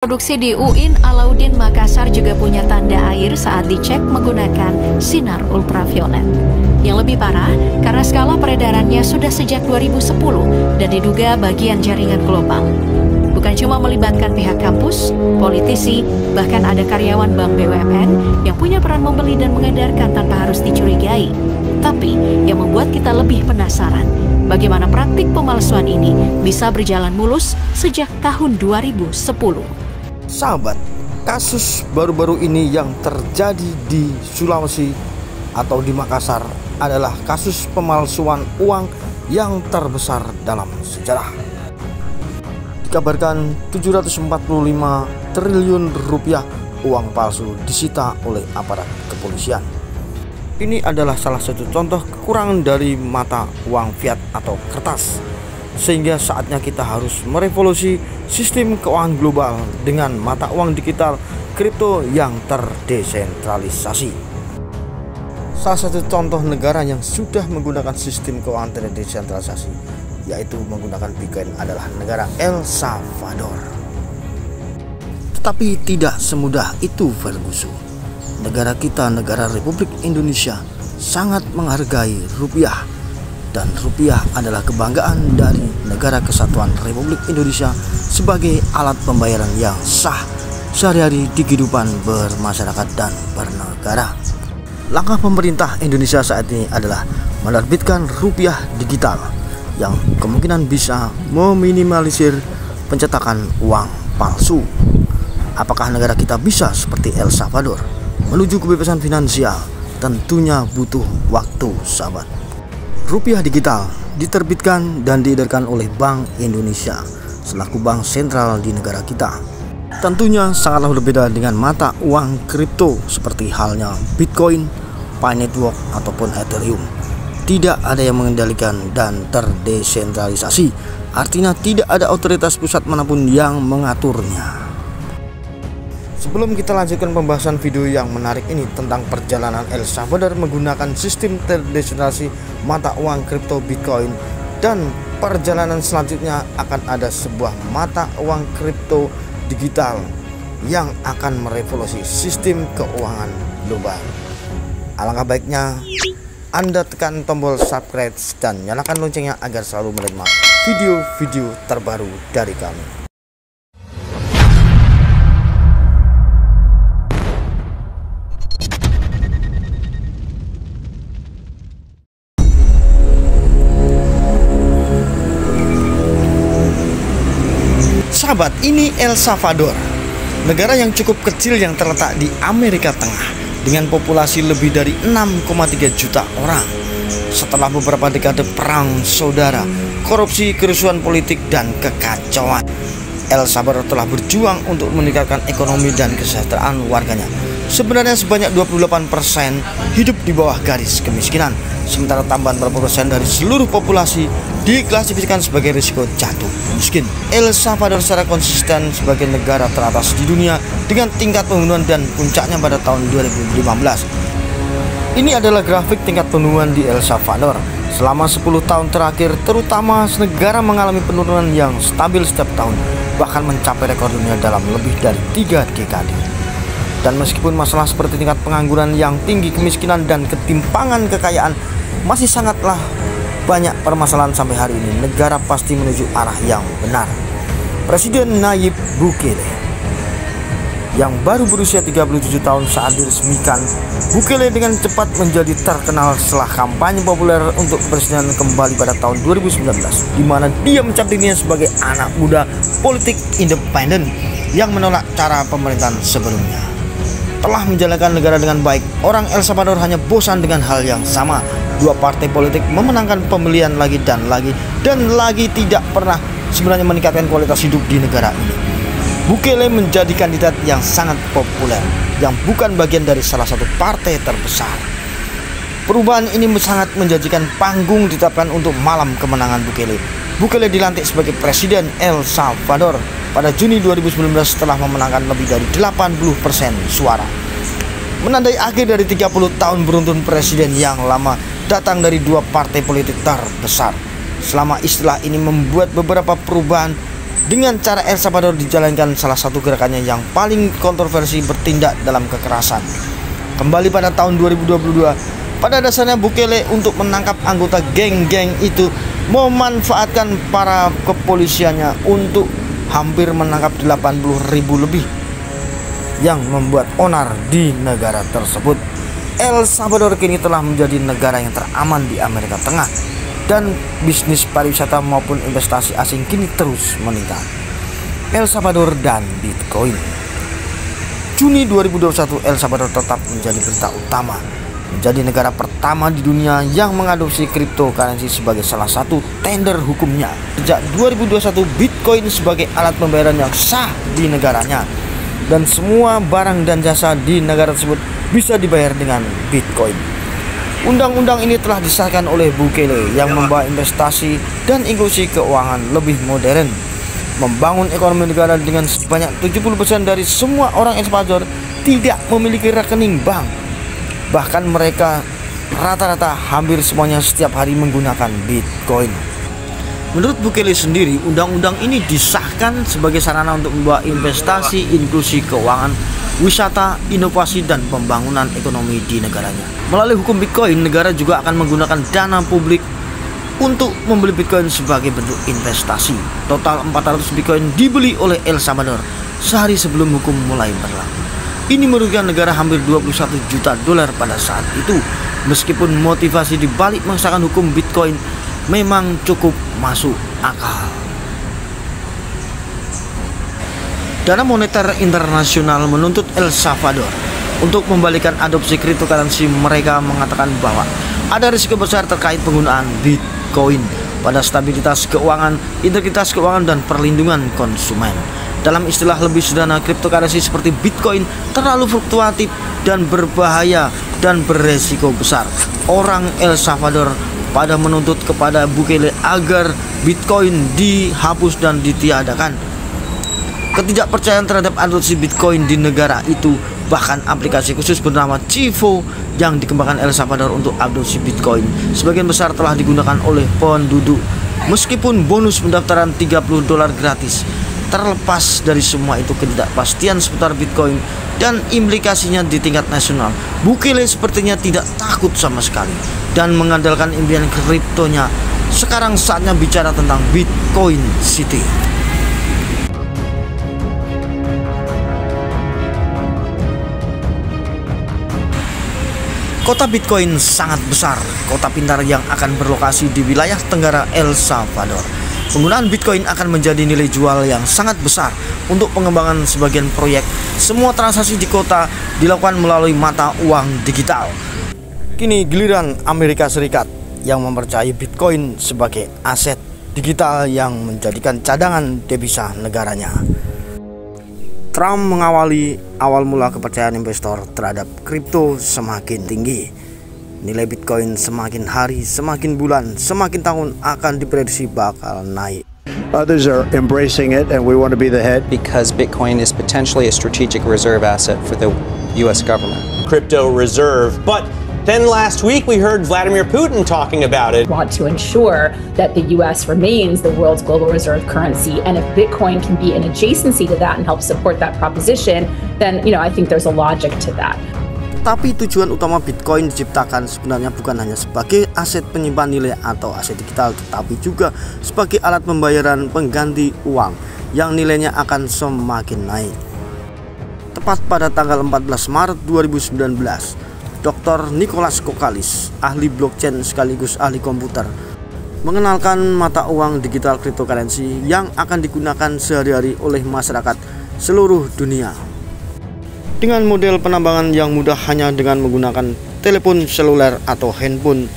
Produksi di UIN Alauddin Makassar juga punya tanda air saat dicek menggunakan sinar ultraviolet. Yang lebih parah, karena skala peredarannya sudah sejak 2010 dan diduga bagian jaringan global. Bukan cuma melibatkan pihak kampus, politisi, bahkan ada karyawan bank BUMN yang punya peran membeli dan mengedarkan tanpa harus dicurigai. Tapi yang membuat kita lebih penasaran, bagaimana praktik pemalsuan ini bisa berjalan mulus sejak tahun 2010. Sahabat, kasus baru-baru ini yang terjadi di Sulawesi atau di Makassar adalah kasus pemalsuan uang yang terbesar dalam sejarah. Dikabarkan 745 triliun rupiah uang palsu disita oleh aparat kepolisian. Ini adalah salah satu contoh kekurangan dari mata uang fiat atau kertas, sehingga saatnya kita harus merevolusi sistem keuangan global dengan mata uang digital kripto yang terdesentralisasi. Salah satu contoh negara yang sudah menggunakan sistem keuangan terdesentralisasi, yaitu menggunakan Bitcoin, adalah negara El Salvador. Tetapi tidak semudah itu, Ferguson. Negara kita, negara Republik Indonesia, sangat menghargai rupiah. Dan rupiah adalah kebanggaan dari Negara Kesatuan Republik Indonesia sebagai alat pembayaran yang sah sehari-hari di kehidupan bermasyarakat dan bernegara. Langkah pemerintah Indonesia saat ini adalah menerbitkan rupiah digital yang kemungkinan bisa meminimalisir pencetakan uang palsu. Apakah negara kita bisa seperti El Salvador menuju kebebasan finansial? Tentunya butuh waktu, sahabat. Rupiah digital diterbitkan dan diedarkan oleh Bank Indonesia selaku bank sentral di negara kita. Tentunya sangatlah berbeda dengan mata uang kripto seperti halnya Bitcoin, Pi Network ataupun Ethereum. Tidak ada yang mengendalikan dan terdesentralisasi, artinya tidak ada otoritas pusat manapun yang mengaturnya. Sebelum kita lanjutkan pembahasan video yang menarik ini tentang perjalanan El Salvador menggunakan sistem terdesentralisasi mata uang kripto Bitcoin, dan perjalanan selanjutnya akan ada sebuah mata uang kripto digital yang akan merevolusi sistem keuangan global. Alangkah baiknya Anda tekan tombol subscribe dan nyalakan loncengnya agar selalu menerima video-video terbaru dari kami. Sahabat, ini El Salvador, negara yang cukup kecil yang terletak di Amerika Tengah dengan populasi lebih dari 6,3 juta orang. Setelah beberapa dekade perang saudara, korupsi, kerusuhan politik, dan kekacauan, El Salvador telah berjuang untuk meningkatkan ekonomi dan kesejahteraan warganya. Sebenarnya sebanyak 28% hidup di bawah garis kemiskinan, sementara tambahan berapa persen dari seluruh populasi diklasifikasikan sebagai risiko jatuh miskin. El Salvador secara konsisten sebagai negara teratas di dunia dengan tingkat pembunuhan dan puncaknya pada tahun 2015. Ini adalah grafik tingkat pembunuhan di El Salvador selama 10 tahun terakhir, terutama negara mengalami penurunan yang stabil setiap tahun, bahkan mencapai rekor dunia dalam lebih dari 3 dekade. Dan meskipun masalah seperti tingkat pengangguran yang tinggi, kemiskinan, dan ketimpangan kekayaan masih sangatlah banyak permasalahan sampai hari ini, negara pasti menuju arah yang benar. Presiden Nayib Bukele yang baru berusia 37 tahun saat diresmikan, Bukele dengan cepat menjadi terkenal setelah kampanye populer untuk presiden kembali pada tahun 2019, di mana dia mencap dirinya sebagai anak muda politik independen yang menolak cara pemerintahan sebelumnya. Telah menjalankan negara dengan baik, orang El Salvador hanya bosan dengan hal yang sama. Dua partai politik memenangkan pemilihan lagi dan lagi tidak pernah sebenarnya meningkatkan kualitas hidup di negara ini. Bukele menjadi kandidat yang sangat populer yang bukan bagian dari salah satu partai terbesar. Perubahan ini sangat menjanjikan panggung ditetapkan untuk malam kemenangan Bukele. Bukele dilantik sebagai presiden El Salvador pada Juni 2019 setelah memenangkan lebih dari 80% suara. Menandai akhir dari 30 tahun beruntun presiden yang lama datang dari dua partai politik terbesar. Selama istilah ini membuat beberapa perubahan Dengan cara El Salvador dijalankan salah satu gerakannya yang paling kontroversi bertindak dalam kekerasan. Kembali pada tahun 2022, pada dasarnya Bukele untuk menangkap anggota geng-geng itu memanfaatkan para kepolisiannya untuk hampir menangkap 80.000 lebih yang membuat onar di negara tersebut. El Salvador kini telah menjadi negara yang teraman di Amerika Tengah dan bisnis pariwisata maupun investasi asing kini terus meningkat. El Salvador dan Bitcoin. Juni 2021, El Salvador tetap menjadi berita utama, menjadi negara pertama di dunia yang mengadopsi cryptocurrency sebagai salah satu tender hukumnya. Sejak 2021, Bitcoin sebagai alat pembayaran yang sah di negaranya, dan semua barang dan jasa di negara tersebut bisa dibayar dengan Bitcoin. Undang-undang ini telah disahkan oleh Bukele yang membawa investasi dan inklusi keuangan lebih modern, membangun ekonomi negara dengan sebanyak 70% dari semua orang El Salvador tidak memiliki rekening bank. Bahkan mereka rata-rata hampir semuanya setiap hari menggunakan Bitcoin. Menurut Bukele sendiri, undang-undang ini disahkan sebagai sarana untuk membawa investasi, inklusi keuangan, wisata, inovasi, dan pembangunan ekonomi di negaranya. Melalui hukum Bitcoin, negara juga akan menggunakan dana publik untuk membeli Bitcoin sebagai bentuk investasi. Total 400 Bitcoin dibeli oleh El Salvador sehari sebelum hukum mulai berlaku. Ini merugikan negara hampir 21 juta dolar pada saat itu. Meskipun motivasi dibalik mengesahkan hukum Bitcoin memang cukup masuk akal. Dana Moneter Internasional menuntut El Salvador untuk membalikan adopsi cryptocurrency. Mereka mengatakan bahwa ada risiko besar terkait penggunaan Bitcoin pada stabilitas keuangan, integritas keuangan, dan perlindungan konsumen. Dalam istilah lebih sederhana, cryptocurrency seperti Bitcoin terlalu fluktuatif dan berbahaya dan beresiko besar. Orang El Salvador pada menuntut kepada Bukele agar Bitcoin dihapus dan ditiadakan. Ketidakpercayaan terhadap adopsi Bitcoin di negara itu, bahkan aplikasi khusus bernama Chivo yang dikembangkan El Salvador untuk adopsi Bitcoin sebagian besar telah digunakan oleh penduduk. Meskipun bonus pendaftaran $30 gratis, terlepas dari semua itu ketidakpastian seputar Bitcoin dan implikasinya di tingkat nasional, Bukele sepertinya tidak takut sama sekali dan mengandalkan impian kriptonya. Sekarang saatnya bicara tentang Bitcoin City. Kota Bitcoin sangat besar, kota pintar yang akan berlokasi di wilayah tenggara El Salvador. Penggunaan Bitcoin akan menjadi nilai jual yang sangat besar untuk pengembangan sebagian proyek. Semua transaksi di kota dilakukan melalui mata uang digital. Kini giliran Amerika Serikat yang mempercayai Bitcoin sebagai aset digital yang menjadikan cadangan devisa negaranya. Trump mengawali awal mula kepercayaan investor terhadap kripto semakin tinggi. Nilai Bitcoin semakin hari, semakin bulan, semakin tahun akan diprediksi bakal naik. Others are embracing it and we want to be the head. Because Bitcoin is potentially a strategic reserve asset for the US government. Crypto reserve, but then last week we heard Vladimir Putin talking about it. Want to ensure that the US remains the world's global reserve currency, and if Bitcoin can be an adjacency to that and help support that proposition, then I think there's a logic to that. Tapi tujuan utama Bitcoin diciptakan sebenarnya bukan hanya sebagai aset penyimpan nilai atau aset digital, tetapi juga sebagai alat pembayaran pengganti uang yang nilainya akan semakin naik. Tepat pada tanggal 14 Maret 2019, Dr. Nicholas Kokalis, ahli blockchain sekaligus ahli komputer, mengenalkan mata uang digital cryptocurrency yang akan digunakan sehari-hari oleh masyarakat seluruh dunia. Dengan model penambangan yang mudah hanya dengan menggunakan telepon seluler atau handphone.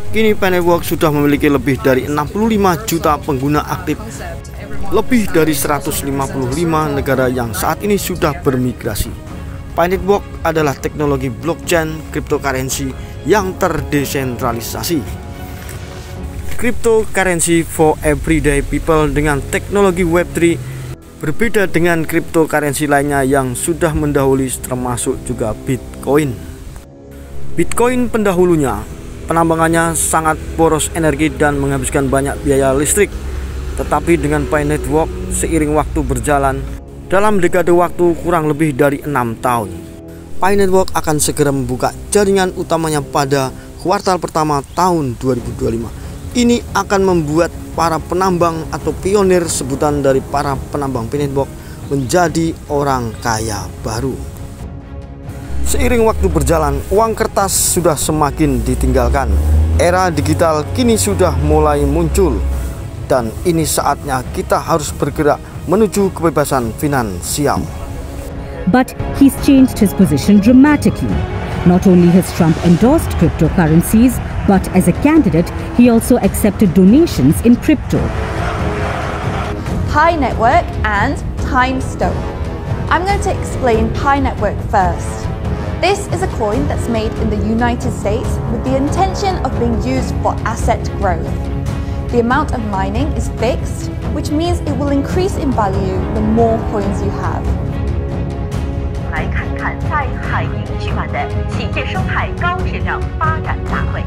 Kini Network sudah memiliki lebih dari 65 juta pengguna aktif, lebih dari 155 negara yang saat ini sudah bermigrasi. Network adalah teknologi blockchain cryptocurrency yang terdesentralisasi. Cryptocurrency for everyday people dengan teknologi Web3 berbeda dengan cryptocurrency lainnya yang sudah mendahului, termasuk juga Bitcoin. Bitcoin pendahulunya, penambangannya sangat boros energi dan menghabiskan banyak biaya listrik. Tetapi dengan Pi Network, seiring waktu berjalan, dalam dekade waktu kurang lebih dari 6 tahun, Pi Network akan segera membuka jaringan utamanya pada kuartal pertama tahun 2025. Ini akan membuat para penambang atau pionir sebutan dari para penambang Pi Network menjadi orang kaya baru. Seiring waktu berjalan, uang kertas sudah semakin ditinggalkan. Era digital kini sudah mulai muncul. Dan ini saatnya kita harus bergerak menuju kebebasan finansial. But he's changed his position dramatically. Not only has Trump endorsed cryptocurrencies, but as a candidate, he also accepted donations in crypto. Pi Network and Time Stone. I'm going to explain Pi Network first. This is a coin that's made in the United States with the intention of being used for asset growth. The amount of mining is fixed, which means it will increase in value the more coins you have. 来看看在海宁举办的企业生态高质量发展大会。